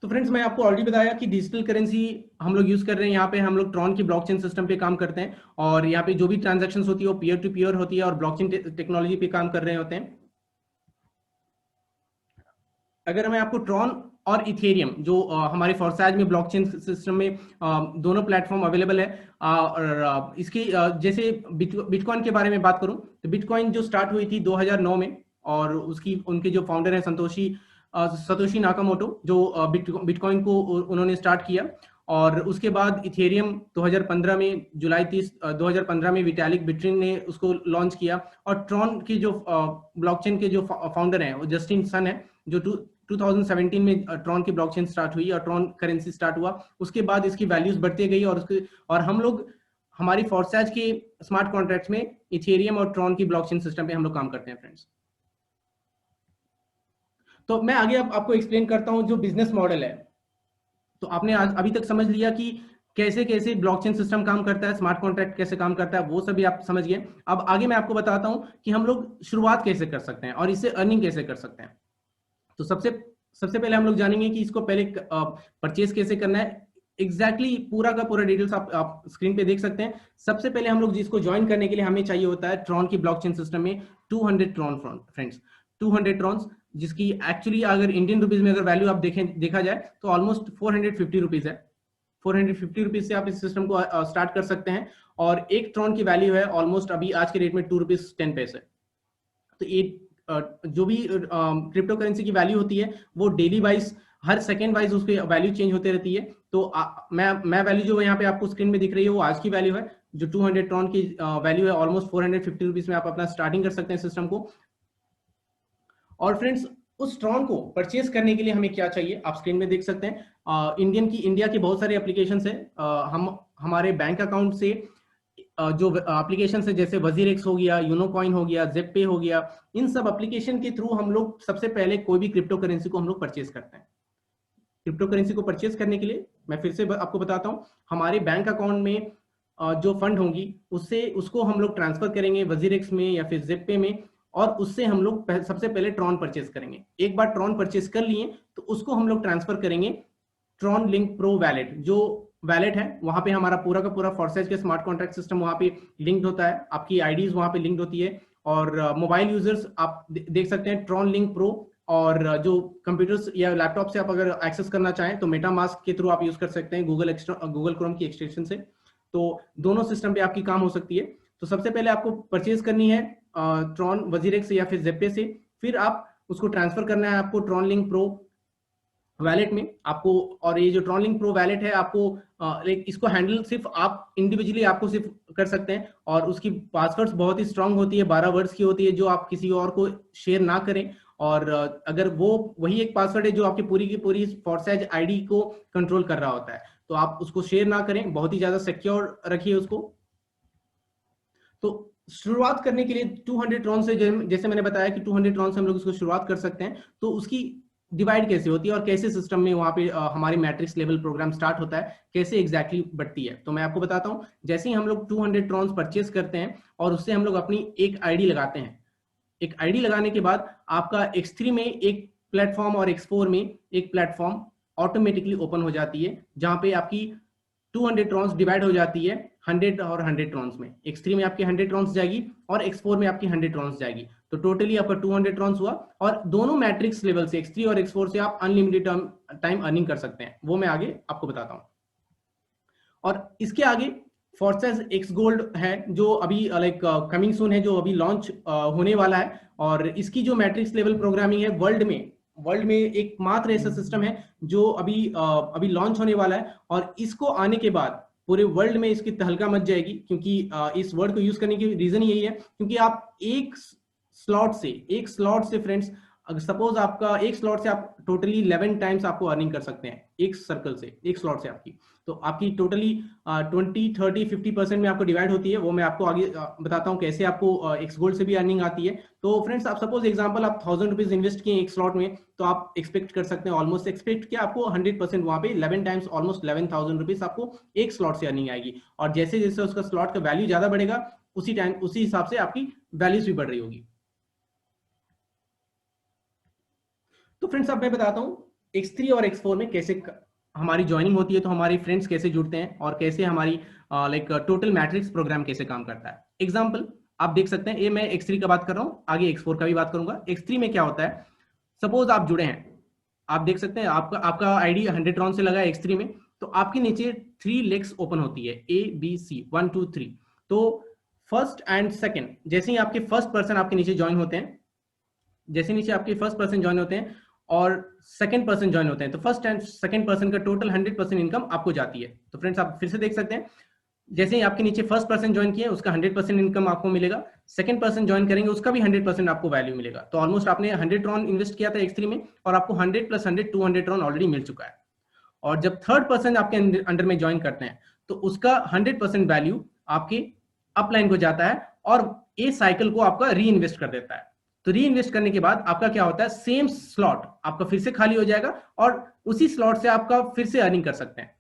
तो फ्रेंड्स मैं आपको ऑलरेडी बताया कि डिजिटल करेंसी हम लोग यूज कर रहे हैं। यहाँ पे हम लोग ट्रॉन की ब्लॉकचेन सिस्टम पे काम करते हैं और यहाँ पे जो भी ट्रांजैक्शंस होती है वो पीयर टू पीयर होती है और ब्लॉकचेन टेक्नोलॉजी पे काम कर रहे होते हैं। अगर मैं आपको ट्रॉन और इथेरियम, जो हमारे फॉरसाइज में ब्लॉकचेन सिस्टम में दोनों प्लेटफॉर्म अवेलेबल है, और इसकी जैसे बिटकॉइन के बारे में बात करूं, तो बिटकॉइन जो स्टार्ट हुई थी 2009 में, और उनके जो फाउंडर है संतोषी सतोशी नाकामोटो, जो बिटकॉइन को उन्होंने स्टार्ट किया। और उसके बाद इथेरियम 2015 में, जुलाई 30 2015 में विटालिक बिट्रिन ने उसको लॉन्च किया। और ट्रॉन की जो ब्लॉकचेन के जो फाउंडर हैं वो जस्टिन सन है, जो 2017 में ट्रॉन की ब्लॉकचेन स्टार्ट हुई और ट्रॉन करेंसी स्टार्ट हुआ। उसके बाद इसकी वैल्यूज बढ़ती गई और हम लोग हमारी फॉरसैज के स्मार्ट कॉन्ट्रैक्ट्स में इथेरियम और ट्रॉन की ब्लॉकचेन सिस्टम पे हम लोग काम करते हैं फ्रेंड्स। तो मैं आगे आपको एक्सप्लेन करता हूं जो बिजनेस मॉडल है। तो आपने आज अभी तक समझ लिया कि कैसे कैसे ब्लॉकचेन सिस्टम काम करता है, स्मार्ट कॉन्ट्रैक्ट कैसे काम करता है, वो सभी आप समझ गए। अब आगे मैं आपको बताता हूं कि हम लोग शुरुआत कैसे कर सकते हैं और इससे अर्निंग कैसे कर सकते हैं। तो सबसे सबसे पहले हम लोग जानेंगे कि इसको पहले परचेज कैसे करना है। एग्जैक्टली पूरा का पूरा डिटेल्स आप स्क्रीन पे देख सकते हैं। सबसे पहले हम लोग जिसको ज्वाइन करने के लिए हमें चाहिए होता है ट्रॉन की ब्लॉकचेन सिस्टम में 200 ट्रॉन फ्रेंड्स, 200 ट्रॉन्स, जिसकी एक्चुअली अगर इंडियन रुपीज में अगर वैल्यू आप देखा जाए तो ऑलमोस्ट 450 रुपीज है। 450 रुपीज से आप इस सिस्टम को स्टार्ट कर सकते हैं। और एक ट्रॉन की वैल्यू है ऑलमोस्ट अभी आज के रेट में 2 रुपीज 10 पैसे। तो ये जो भी क्रिप्टो करेंसी की वैल्यू होती है वो डेली वाइज, हर सेकेंड वाइज उसकी वैल्यू चेंज होते रहती है। तो मैं वैल्यू जो यहाँ पे आपको स्क्रीन में दिख रही है वो आज की वैल्यू है। जो 200 ट्रॉन की वैल्यू है ऑलमोस्ट 450 रुपीज में आप अपना स्टार्टिंग कर सकते हैं सिस्टम को। और फ्रेंड्स, उस ट्रॉन को परचेज करने के लिए हमें क्या चाहिए आप स्क्रीन में देख सकते हैं। इंडिया की बहुत सारे एप्लीकेशन है। हम हमारे बैंक अकाउंट से जो एप्लीकेशन है जैसे वजीरेक्स हो गया, यूनोकॉइन हो गया, जेपे हो गया, इन सब एप्लीकेशन के थ्रू हम लोग सबसे पहले कोई भी क्रिप्टो करेंसी को हम लोग परचेज करते हैं। क्रिप्टो करेंसी को परचेज करने के लिए मैं फिर से आपको बताता हूं, हमारे बैंक अकाउंट में जो फंड होंगी उसको हम लोग ट्रांसफर करेंगे वजीरेक्स में या फिर जेपे में, और उससे हम लोग सबसे पहले ट्रॉन परचेज करेंगे। एक बार ट्रॉन परचेज कर लिए तो उसको हम लोग ट्रांसफर करेंगे ट्रॉन लिंक प्रो वैलेट, जो वैलेट है वहां पे हमारा पूरा का पूरा फॉरसेज के स्मार्ट कॉन्ट्रैक्ट सिस्टम वहां पे लिंक्ड होता है, आपकी आईडीज वहां पे लिंक्ड होती है। और मोबाइल यूजर्स आप देख सकते हैं ट्रॉन लिंक प्रो, और जो कंप्यूटर्स या लैपटॉप से आप अगर एक्सेस करना चाहें तो मेटामास्क के थ्रू आप यूज कर सकते हैं गूगल क्रोम की एक्सटेंशन से। तो दोनों सिस्टम पे आपकी काम हो सकती है। तो सबसे पहले आपको परचेज करनी है ट्रॉन वजीरेक्स या फिर जेपे से, फिर आप उसको ट्रांसफर करना है आपको ट्रॉन लिंक प्रो वैलेट में आपको। और ये जो ट्रॉन लिंक प्रो वैलेट है आपको इसको हैंडल सिर्फ आप इंडिविजुअली आपको सिर्फ कर सकते हैं, और उसकी पासवर्ड्स बहुत ही स्ट्रांग होती है, 12 वर्ड्स की होती है, जो आप किसी और को शेयर ना करें। और अगर वही एक पासवर्ड है जो आपकी पूरी की पूरी फॉरसेज आईडी को कंट्रोल कर रहा होता है, तो आप उसको शेयर ना करें, बहुत ही ज्यादा सिक्योर रखिए उसको। तो शुरुआत करने के लिए 200 ट्रॉन से, जैसे मैंने बताया कि 200 ट्रॉन से हम लोग उसको शुरुआत कर सकते हैं। तो उसकी डिवाइड कैसे होती है और कैसे सिस्टम में वहां पे हमारी मैट्रिक्स लेवल प्रोग्राम स्टार्ट होता है, कैसे एग्जैक्टली बढ़ती है, तो मैं आपको बताता हूं। जैसे ही हम लोग 200 ट्रॉन्स परचेज करते हैं और उससे हम लोग अपनी एक आईडी लगाते हैं, एक आईडी लगाने के बाद आपका X3 में एक प्लेटफॉर्म और X4 में एक प्लेटफॉर्म ऑटोमेटिकली ओपन हो जाती है, जहां पे आपकी 200 ट्रॉन्स डिवाइड हो जाती है 100 और 100 ट्रॉन्स में। X3 में आपकी 100 ट्रॉन्स जाएगी और X4 में आपकी 100 ट्रॉन्स जाएगी, तो टोटली आपका 200 ट्रॉन्स हुआ। और दोनों मैट्रिक्स लेवल से X3 और X4 से आप अनलिमिटेड टाइम अर्निंग कर सकते हैं, वो मैं आगे आपको बताता हूं। और इसके आगे फॉरसेज एक्स गोल्ड है जो अभी कमिंग सून है, जो अभी लॉन्च होने वाला है। और इसकी जो मैट्रिक्स लेवल प्रोग्रामिंग है वर्ल्ड में एकमात्र ऐसा सिस्टम है जो अभी लॉन्च होने वाला है। और इसको आने के बाद पूरे वर्ल्ड में इसकी तहलका मच जाएगी, क्योंकि इस वर्ड को यूज करने की रीजन यही है क्योंकि आप एक स्लॉट से फ्रेंड्स, अगर सपोज आपका एक स्लॉट से आप टोटली 11 टाइम्स आपको अर्निंग कर सकते हैं एक सर्कल से, एक स्लॉट से आपकी। तो आपकी टोटली 20, 30, 50% में आपको डिवाइड होती है, वो मैं आपको आगे बताता हूँ कैसे आपको एक्स गोल्ड से भी अर्निंग आती है। तो फ्रेंड्स, आप सपोज एग्जांपल आप 1000 रुपीज इन्वेस्ट किए एक स्लॉट में, तो आप एक्सपेक्ट कर सकते हैं, ऑलमोस्ट एक्सपेक्ट किया आपको 100% वहां पे 11 टाइम्स ऑलमोस्ट 11,000 रुपीज आपको एक स्लॉट से अर्निंग आएगी। और जैसे जैसे उसका स्लॉट का वैल्यू ज्यादा बढ़ेगा उसी हिसाब से आपकी वैल्यूज भी बढ़ रही होगी। तो फ्रेंड्स, अब मैं बताता हूं X3 और X4 में कैसे हमारी ज्वाइनिंग होती है, तो हमारी फ्रेंड्स कैसे जुड़ते हैं और कैसे हमारी टोटल मैट्रिक्स प्रोग्राम कैसे काम करता है। एग्जांपल आप देख सकते हैं, ये मैं X3 का बात कर रहा हूं, आगे X4 का भी बात करूंगा। X3 में क्या होता है, सपोज आप जुड़े हैं, आप देख सकते हैं आपका आईडी 100 रॉन से लगा है X3 में, तो आपके नीचे 3 लेग्स ओपन होती है, ABC 1 2 3। तो फर्स्ट एंड सेकंड, जैसे ही आपके फर्स्ट पर्सन आपके नीचे ज्वाइन होते हैं, जैसे नीचे आपके फर्स्ट पर्सन ज्वाइन होते हैं, और सेकंड पर्सन ज्वाइन होते हैं, तो फर्स्ट एंड सेकंड पर्सन का टोटल 100% इनकम आपको जाती है। तो फ्रेंड्स आप फिर से देख सकते हैं, जैसे ही आपके नीचे फर्स्ट पर्सन ज्वाइन किए उसका 100% इनकम आपको मिलेगा, सेकंड पर्सन ज्वाइन करेंगे उसका भी 100% आपको वैल्यू मिलेगा। तो ऑलमोस्ट आपने 100 ट्रॉन इन्वेस्ट किया था X3 में और आपको 100 प्लस 100 200 ट्रॉन ऑलरेडी मिल चुका है। और जब थर्ड पर्सन आपके अंडर में ज्वाइन करते हैं तो उसका 100% वैल्यू आपके अपलाइन को जाता है और ये साइकिल को आपका री इन्वेस्ट कर देता है। तो री इन्वेस्ट करने के बाद आपका क्या होता है, सेम स्लॉट आपका फिर से खाली हो जाएगा और उसी स्लॉट से आपका फिर से अर्निंग कर सकते हैं।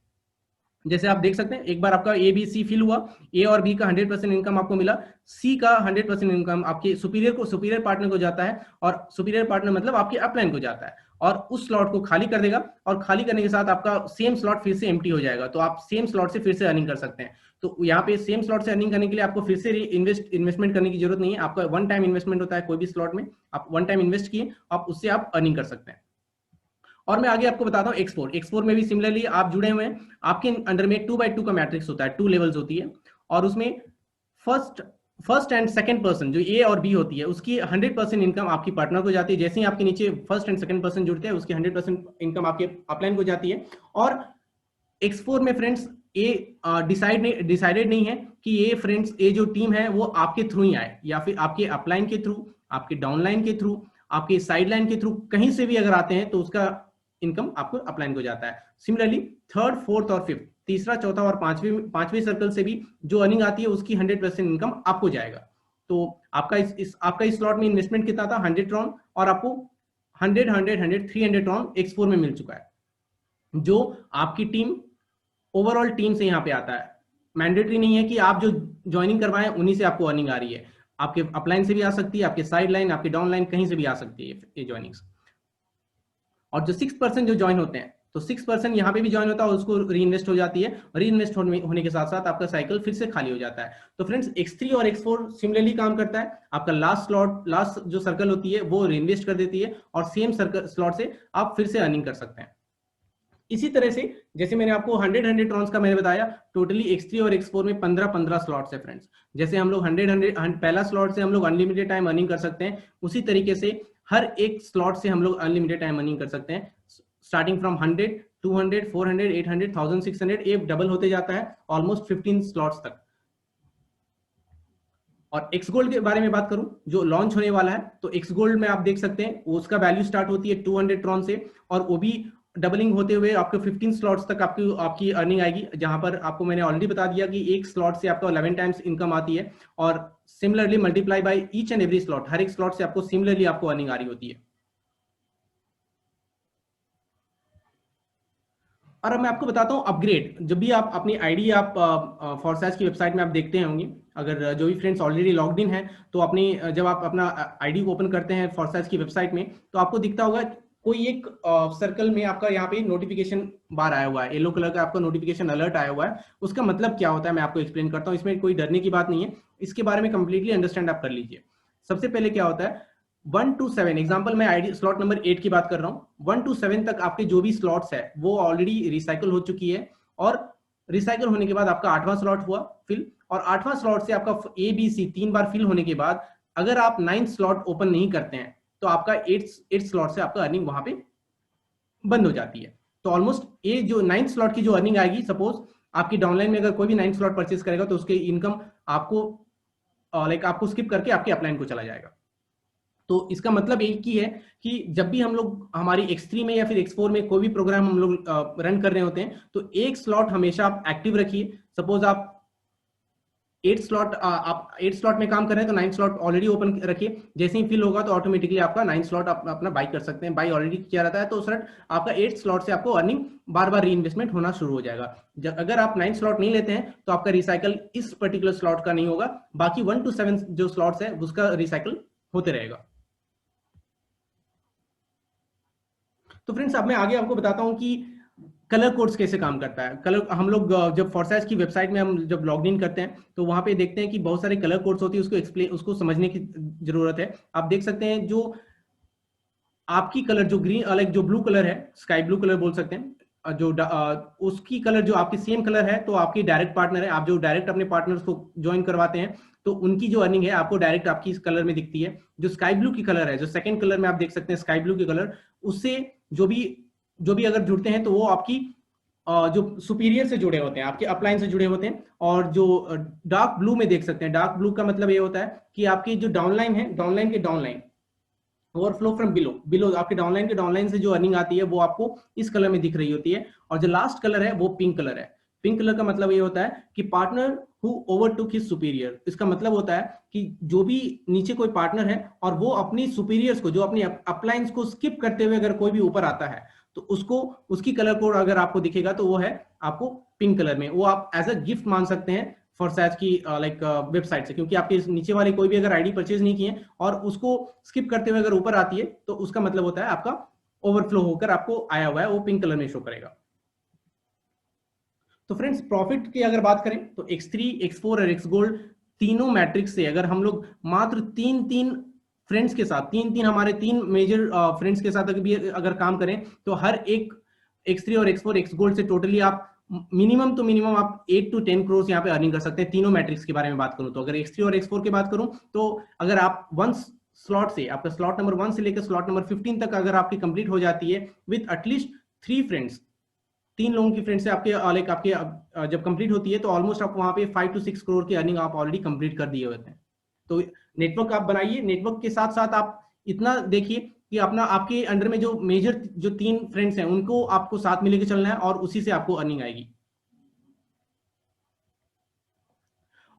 जैसे आप देख सकते हैं, एक बार आपका ए बी सी फिल हुआ, ए और बी का 100% इनकम आपको मिला, सी का 100% इनकम आपके सुपीरियर पार्टनर को जाता है और सुपीरियर पार्टनर मतलब आपके अपलाइन को जाता है और उस स्लॉट को खाली कर देगा और खाली करने के साथ आपका सेम स्लॉट फिर से एम्प्टी हो जाएगा। तो आप सेम स्लॉट से फिर से अर्निंग कर सकते हैं। तो यहाँ पे सेम स्लॉट से अर्निंग करने के लिए आपको फिर से इन्वेस्टमेंट करने की जरूरत नहीं है, आपका वन टाइम इन्वेस्टमेंट होता है कोई भी स्लॉट में, आप वन टाइम इन्वेस्ट किए आप उससे आप अर्निंग कर सकते हैं। और मैं आगे आपको बताता हूँ एक्सपोर्ट में भी सिमिलरली आप जुड़े हुए हैं, आपके अंडर में 2x2 का मैट्रिक्स होता है, 2 लेवल्स होती है और उसमें फर्स्ट एंड सेकंड पर्सन जो ए और बी होती है उसकी 100% इनकम आपकी पार्टनर को जाती है। जैसे ही आपके नीचे फर्स्ट एंड सेकंड पर्सन जुड़ते हैं उसकी 100% इनकम आपके अपलाइन को जाती है। और X4 में फ्रेंड्स ये डिसाइडेड नहीं है कि ये फ्रेंड्स ये जो टीम है वो आपके थ्रू ही आए या फिर आपके अपलाइन के थ्रू, आपके डाउनलाइन के थ्रू, आपके साइडलाइन के थ्रू, कहीं से भी अगर आते हैं तो उसका इनकम आपको अपलाइन को जाता है। सिमिलरली थर्ड, फोर्थ और फिफ्थ, तीसरा, चौथा और पांचवें सर्कल से भी जो अर्निंग आती है उसकी 100% इनकम आपको जाएगा। तो आपका इस स्लॉट में इन्वेस्टमेंट कितना था, 100 ट्रॉन, और आपको 100 300 ट्रॉन X4 में मिल चुका है, जो आपकी टीम ओवरऑल टीम से यहाँ पे आता है। मैंडेटरी नहीं है कि आप जो ज्वाइनिंग करवाएं उन्हीं से आपको अर्निंग आ रही है, आपके अपलाइन से भी आ सकती है, आपके साइड लाइन, आपके डाउन लाइन, कहीं से भी आ सकती है ये ज्वाइनिंग्स। और जो 6% जो ज्वाइन होते हैं तो 6% यहाँ पे भी ज्वाइन होता है और उसको री इन्वेस्ट हो जाती है, री इन्वेस्ट होने के साथ साथ आपका साइकिल फिर से खाली हो जाता है। तो फ्रेंड्स X3 और X4 सिमिलरली काम करता है, आपका लास्ट जो सर्कल होती है वो री इन्वेस्ट कर देती है और सेम सर्कल स्लॉट से आप फिर से अर्निंग कर सकते हैं। इसी तरह से जैसे मैंने आपको 100 ट्रॉन्स का मैंने बताया, टोटली X3 और X4 में 15 स्लॉट्स है फ्रेंड्स। जैसे हम लोग 100 पहला स्लॉट से हम लोग अनलिमिटेड टाइम अर्निंग कर सकते हैं, उसी तरीके से हर एक स्लॉट से हम लोग अनलिमिटेड टाइम अर्निंग कर सकते हैं, स्टार्टिंग फ्रॉम 100 200 400 800 1600, ये डबल होते जाता है ऑलमोस्ट 15 स्लॉट्स तक। और एक्स गोल्ड के बारे में बात करूं जो लॉन्च होने वाला है, तो एक्स गोल्ड में आप देख सकते हैं उसका वैल्यू स्टार्ट होती है 200 ट्रॉन से और वो भी डबलिंग होते हुए आपको 15 स्लॉट्स तक आपकी अर्निंग आएगी, जहां पर आपको मैंने ऑलरेडी बता दिया कि एक स्लॉट से आपको 11 टाइम्स इनकम आती है और similarly multiply by each and every slot, हर एक स्लॉट से आपको सिमिलरली आपको अर्निंग आ रही होती है। और अब मैं आपको बताता हूं अपग्रेड। जब भी आप अपनी आईडी आप फॉरसाइज की वेबसाइट में आप देखते होंगे, अगर जो भी फ्रेंड्स ऑलरेडी लॉग्ड इन है तो अपनी जब आप अपना आईडी ओपन करते हैं फॉरसाइज की वेबसाइट में तो आपको दिखता होगा कोई एक सर्कल में आपका यहाँ पे नोटिफिकेशन बार आया हुआ है, येलो कलर का आपका नोटिफिकेशन अलर्ट आया हुआ है। उसका मतलब क्या होता है मैं आपको एक्सप्लेन करता हूँ, इसमें कोई डरने की बात नहीं है, इसके बारे में कंप्लीटली अंडरस्टैंड आप कर लीजिए। सबसे पहले क्या होता है, 1 to 7 एग्जांपल मैं आईडी स्लॉट नंबर 8 की बात कर रहा हूं, 1 to 7 तक आपके जो भी स्लॉट्स है वो ऑलरेडी रिसाइकल हो चुकी है और रिसाइकल होने के बाद आपका 8वां स्लॉट हुआ फिल, और 8वां स्लॉट से आपका A B C 3 bar fill होने के बाद अगर आप 9th स्लॉट ओपन नहीं करते हैं तो आपका 8th स्लॉट से आपका अर्निंग वहां पे बंद हो जाती है। तो ऑलमोस्ट ये जो 9th स्लॉट की जो अर्निंग आएगी, सपोज आपकी डाउनलाइन में अगर कोई भी 9th स्लॉट परचेज करेगा तो उसके इनकम आपको आपको स्किप करके आपके अपलाइन को चला जाएगा। तो इसका मतलब एक ही है कि जब भी हम लोग हमारी X3 में या फिर X4 में कोई भी प्रोग्राम हम लोग रन कर रहे होते हैं तो एक स्लॉट हमेशा आप एक्टिव रखिए। सपोज आप 8 स्लॉट में काम कर रहे हैं तो 9 स्लॉट ऑलरेडी ओपन रखिए, जैसे ही फिल होगा तो ऑटोमेटिकली आपका 9 स्लॉट अपना बाई कर सकते हैं, बाई ऑलरेडी किया रहता है तो उस आपका 8 स्लॉट से आपको अर्निंग बार बार री इन्वेस्टमेंट होना शुरू हो जाएगा। अगर आप 9 स्लॉट नहीं लेते हैं तो आपका रिसाइकल इस पर्टिकुलर स्लॉट का नहीं होगा, बाकी 1 to 7 जो स्लॉट्स है उसका रिसाइकल होते रहेगा। तो फ्रेंड्स अब मैं आगे आपको बताता हूं कि कलर कोड्स कैसे काम करता है। कलर हम लोग जब फॉरसाइज की वेबसाइट में हम जब लॉग इन करते हैं तो वहां पे देखते हैं कि बहुत सारे कलर कोड्स होती है, उसको समझने की जरूरत है। आप देख सकते हैं जो आपकी कलर जो ग्रीन लाइक जो ब्लू कलर है, स्काई ब्लू कलर बोल सकते हैं, जो उसकी कलर जो आपकी सेम कलर है तो आपकी डायरेक्ट पार्टनर है, आप जो डायरेक्ट अपने पार्टनर्स को ज्वाइन करवाते हैं तो उनकी जो अर्निंग है आपको डायरेक्ट आपकी इस कलर में दिखती है। जो स्काई ब्लू की कलर है, जो सेकंड कलर में आप देख सकते हैं स्काई ब्लू की कलर, उससे जो भी अगर जुड़ते हैं तो वो आपकी जो सुपीरियर से जुड़े होते हैं, आपके अपलाइन से जुड़े होते हैं। और जो डार्क ब्लू में देख सकते हैं, डार्क ब्लू का मतलब ये होता है कि आपकी जो डाउनलाइन है, डाउनलाइन के downline, overflow from below, below आपके डाउनलाइन के डाउनलाइन से जो अर्निंग आती है वो आपको इस कलर में दिख रही होती है। और जो लास्ट कलर है वो पिंक कलर है। पिंक कलर का मतलब ये होता है कि partner who overtook his superior. इसका मतलब होता है कि जो भी नीचे कोई पार्टनर है और वो अपनी सुपीरियर्स को, जो अपनी अपलाइंस को स्किप करते हुए अगर कोई भी ऊपर आता है तो उसको, उसकी कलर कोड अगर आपको दिखेगा तो वो है आपको पिंक कलर में। वो आप एज अ गिफ्ट मान सकते हैं फॉरसैच की लाइक वेबसाइट से, क्योंकि आपके नीचे वाले कोई भी अगर आईडी परचेज नहीं किए और उसको स्किप करते हुए अगर ऊपर आती है तो उसका मतलब होता है आपका ओवरफ्लो होकर आपको आया हुआ है, वो पिंक कलर में शो करेगा। तो फ्रेंड्स, प्रॉफिट की अगर बात करें तो X3, X4 और X गोल्ड तीनों मैट्रिक्स से अगर हम लोग मात्र तीन तीन फ्रेंड्स के साथ, हमारे तीन मेजर फ्रेंड्स के साथ अगर काम करें तो हर एक X3 और X4 X गोल्ड से टोटली आप मिनिमम तो मिनिमम आप 8 to 10 करोड़ यहाँ पे अर्निंग कर सकते हैं। तीनों मैट्रिक्स के बारे में बात करूं तो अगर X3 और X4 की बात करूं तो अगर आप वन स्लॉट से, आपका स्लॉट नंबर 1 से लेकर स्लॉट नंबर 15 तक अगर आपकी कंप्लीट हो जाती है विद एटलीस्ट 3 फ्रेंड्स, 3 लोगों की फ्रेंड से आपके लाइक आपके जब कंप्लीट होती है तो ऑलमोस्ट आप वहां पे 5 to 6 करोड़ की अर्निंग आप ऑलरेडी कंप्लीट कर दिए होते हैं। तो नेटवर्क आप बनाइए, नेटवर्क के साथ साथ आप इतना देखिए कि अपना, आपके अंडर में जो मेजर जो 3 फ्रेंड्स हैं उनको आपको साथ में लेके चलना है और उसी से आपको अर्निंग आएगी।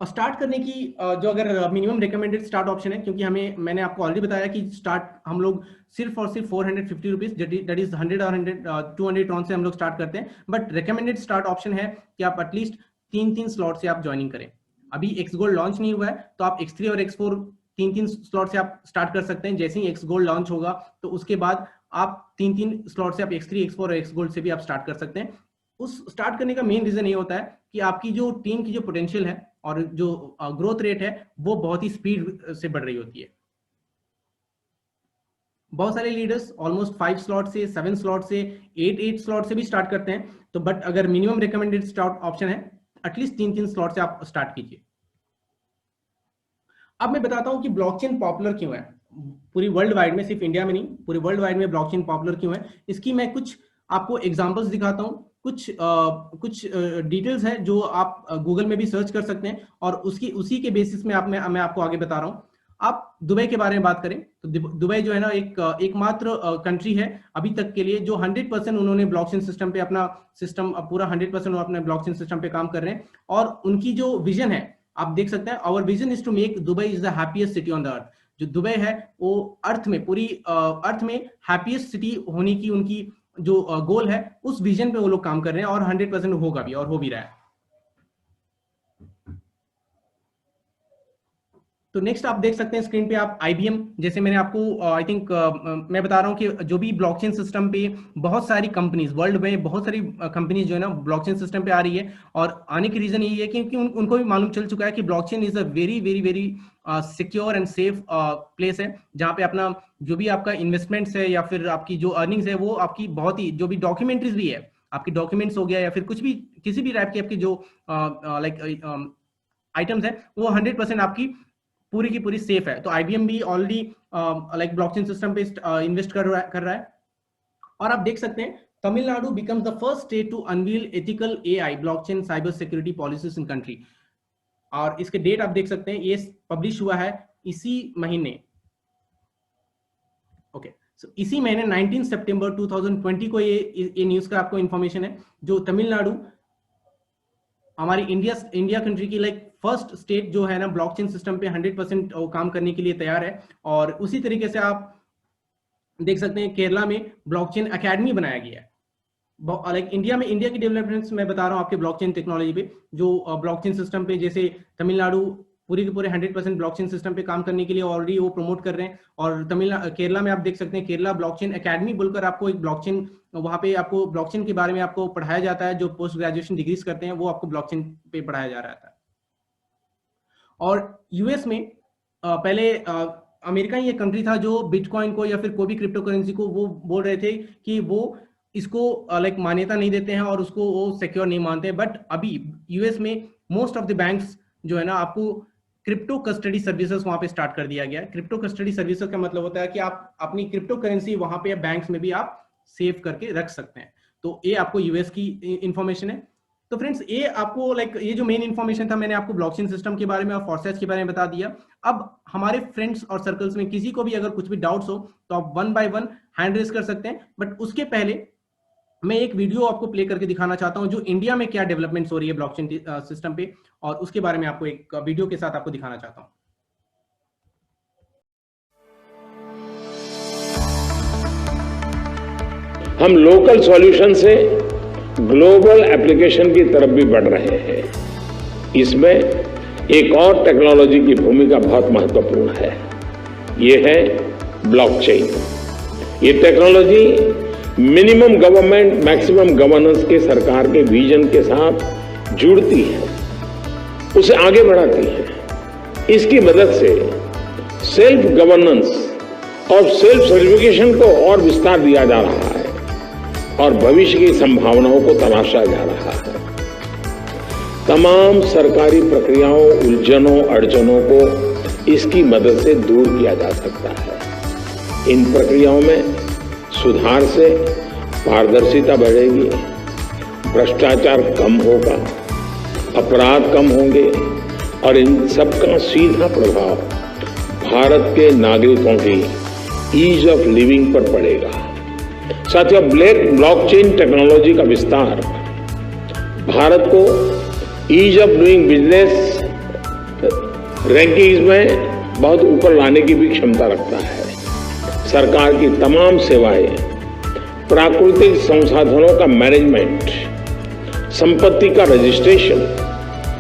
और स्टार्ट करने की जो अगर मिनिमम रिकमेंडेड स्टार्ट ऑप्शन है, क्योंकि हमें, मैंने आपको ऑलरेडी बताया कि स्टार्ट हम लोग सिर्फ और सिर्फ 450 रुपीज, दैट इज 100 और 200 टॉन से हम लोग स्टार्ट करते हैं। बट रिकमेंडेड स्टार्ट ऑप्शन है कि आप एटलीस्ट 3 स्लॉट से आप ज्वाइनिंग करें। अभी एक्स गोल्ड लॉन्च नहीं हुआ है तो आप X3 और X4 3 स्लॉट से आप स्टार्ट कर सकते हैं। जैसे ही एक्स गोल्ड लॉन्च होगा तो उसके बाद आप 3 स्लॉट से आप X3, X4 और एक्स गोल्ड से भी आप स्टार्ट कर सकते हैं। उस स्टार्ट करने का मेन रीजन ये होता है कि आपकी जो टीम की जो पोटेंशियल है और जो ग्रोथ रेट है वो बहुत ही स्पीड से बढ़ रही होती है। बहुत सारे लीडर्स ऑलमोस्ट 5 स्लॉट से, 7 स्लॉट से, 8 स्लॉट से भी स्टार्ट करते हैं। तो बट अगर मिनिमम रिकमेंडेड स्टार्ट ऑप्शन है एटलीस्ट 3 स्लॉट से आप स्टार्ट कीजिए। अब मैं बताता हूं कि ब्लॉकचेन पॉपुलर क्यों है पूरी वर्ल्ड वाइड में, सिर्फ इंडिया में नहीं, पूरी वर्ल्ड वाइड में ब्लॉकचेन पॉपुलर क्यों है। इसकी मैं कुछ आपको एग्जांपल्स दिखाता हूं, कुछ डिटेल्स है जो आप गूगल में भी सर्च कर सकते हैं और उसी के बेसिस में मैं आपको आगे बता रहा हूं। आप दुबई के बारे में बात करें तो दुबई जो है ना एकमात्र कंट्री है अभी तक के लिए जो 100% उन्होंने ब्लॉकचेन सिस्टम पे अपना सिस्टम पूरा 100% अपने ब्लॉकचेन सिस्टम पे काम कर रहे हैं। और उनकी जो विजन है आप देख सकते हैं, our vision is to make Dubai is the happiest city on the earth. जो दुबई है वो अर्थ में, पूरी अर्थ में हैप्पीएस्ट सिटी होने की उनकी जो गोल है, उस विजन पे वो लोग काम कर रहे हैं और 100% होगा भी और हो भी रहा है। तो नेक्स्ट आप देख सकते हैं स्क्रीन पे आप IBM, जैसे मैंने आपको आई थिंक मैं बता रहा हूं कि जो भी ब्लॉकचेन सिस्टम पे बहुत सारी कंपनीज, वर्ल्ड में बहुत सारी कंपनीज जो है ना ब्लॉकचेन सिस्टम पे आ रही है। और आने की रीजन यही है कि उनको भी मालूम चल चुका है कि blockchain is a very very very secure and safe place है, जहाँ पे अपना जो भी आपका इन्वेस्टमेंट्स है या फिर आपकी जो अर्निंग्स है वो आपकी बहुत ही, जो भी डॉक्यूमेंट्रीज भी है, आपकी डॉक्यूमेंट्स हो गया या फिर कुछ भी किसी भी टाइप की आपकी जो लाइक आइटम्स है वो 100% आपकी पूरी की पूरी सेफ है। तो IBM भी ऑलरेडी लाइक ब्लॉकचेन सिस्टम पे इन्वेस्ट कर रहा है। और आप देख सकते हैं Tamil Nadu becomes the first state to unveil ethical AI blockchain cyber security policies in country. और इसके डेट आप देख सकते हैं, ये पब्लिश हुआ है इसी महीने। ओके, सो इसी महीने 19 सितंबर 2020 को ये न्यूज का आपको इंफॉर्मेशन है, जो तमिलनाडु हमारी इंडिया कंट्री की लाइक फर्स्ट स्टेट जो है ना ब्लॉकचेन सिस्टम पे 100% काम करने के लिए तैयार है। और उसी तरीके से आप देख सकते हैं केरला में ब्लॉकचेन एकेडमी बनाया गया है। लाइक इंडिया में, इंडिया की डेवलपमेंट्स मैं बता रहा हूँ आपके ब्लॉकचेन टेक्नोलॉजी पे, जो ब्लॉकचेन सिस्टम पे जैसे तमिलनाडु पूरे के पूरे 100% ब्लॉकचेन सिस्टम पे काम करने के लिए ऑलरेडी वो प्रमोट कर रहे हैं। और केरला में आप देख सकते हैं केरला ब्लॉकचेन एकेडमी बोलकर आपको एक ब्लॉकचेन, वहाँ पे आपको ब्लॉकचेन के बारे में आपको पढ़ाया जाता है। जो पोस्ट ग्रेजुएशन डिग्रीज करते हैं वो आपको ब्लॉकचेन पे पढ़ाया जा रहा था। और यूएस में पहले अमेरिका ही एक कंट्री था जो बिटकॉइन को या फिर कोई भी क्रिप्टो करेंसी को वो बोल रहे थे कि वो इसको लाइक मान्यता नहीं देते हैं और उसको वो सिक्योर नहीं मानते हैं। बट अभी यूएस में मोस्ट ऑफ द बैंक्स जो है ना आपको क्रिप्टो कस्टडी सर्विसेज वहां पे स्टार्ट कर दिया गया है। क्रिप्टो कस्टडी सर्विसेज का मतलब होता है कि आप अपनी क्रिप्टो करेंसी वहां पे बैंक्स में भी आप सेव करके रख सकते हैं। तो ये आपको यूएस की इंफॉर्मेशन है। तो फ्रेंड्स, ये आपको ये जो मेन इंफॉर्मेशन था, मैंने आपको ब्लॉकचेन सिस्टम के बारे में और फॉरसेज के बारे में बता दिया। अब हमारे फ्रेंड्स और सर्कल्स में किसी को भी अगर कुछ भी डाउट्स हो तो आप 1 बाय 1 हैंड रेज कर सकते हैं। बट उसके पहले मैं एक वीडियो आपको प्ले करके दिखाना चाहता हूं जो इंडिया में क्या डेवलपमेंट्स हो रही है ब्लॉकचेन सिस्टम पे, और उसके बारे में आपको एक वीडियो के साथ आपको दिखाना चाहता हूं। हम लोकल सॉल्यूशन से ग्लोबल एप्लीकेशन की तरफ भी बढ़ रहे हैं। इसमें एक और टेक्नोलॉजी की भूमिका बहुत महत्वपूर्ण है, ये है ब्लॉकचेन। ये technology minimum government maximum governance के सरकार के विजन के साथ जुड़ती है, उसे आगे बढ़ाती है। इसकी मदद से सेल्फ गवर्नेंस और सेल्फ सर्टिफिकेशन को और विस्तार दिया जा रहा है और भविष्य की संभावनाओं को तलाशा जा रहा है। तमाम सरकारी प्रक्रियाओं, उलझनों, अड़चनों को इसकी मदद से दूर किया जा सकता है। इन प्रक्रियाओं में सुधार से पारदर्शिता बढ़ेगी, भ्रष्टाचार कम होगा, अपराध कम होंगे और इन सबका सीधा प्रभाव भारत के नागरिकों की ईज ऑफ लिविंग पर पड़ेगा। साथियों, ब्लॉकचेन टेक्नोलॉजी का विस्तार भारत को ease of doing business rankings में बहुत ऊपर लाने की भी क्षमता रखता है। सरकार की तमाम सेवाएं, प्राकृतिक संसाधनों का मैनेजमेंट, संपत्ति का रजिस्ट्रेशन,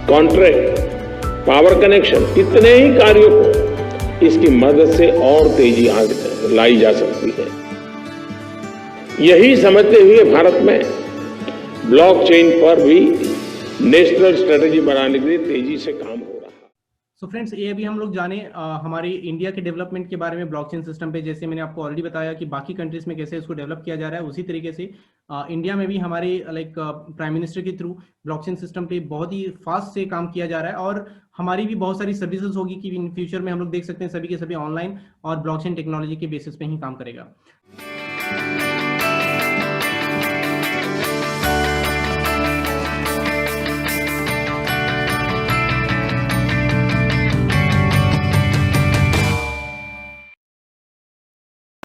कॉन्ट्रैक्ट, पावर कनेक्शन, इतने ही कार्यों को इसकी मदद से और तेजी लाई जा सकती है। यही समझते हुए भारत में ब्लॉकचेन पर भी नेशनल स्ट्रेटेजी बनाने के लिए तेजी से काम हो रहा है। सो फ्रेंड्स, ये अभी हम लोग जाने हमारी इंडिया के डेवलपमेंट के बारे में ब्लॉकचेन सिस्टम पे। जैसे मैंने आपको ऑलरेडी बताया कि बाकी कंट्रीज में कैसे इसको डेवलप किया जा रहा है, उसी तरीके से इंडिया में भी हमारे प्राइम मिनिस्टर के थ्रू ब्लॉकचेन सिस्टम पे बहुत ही फास्ट से काम किया जा रहा है। और हमारी भी बहुत सारी सर्विसेज होगी कि इन फ्यूचर में हम लोग देख सकते हैं सभी के सभी ऑनलाइन और ब्लॉकचेन टेक्नोलॉजी के बेसिस पे ही काम करेगा।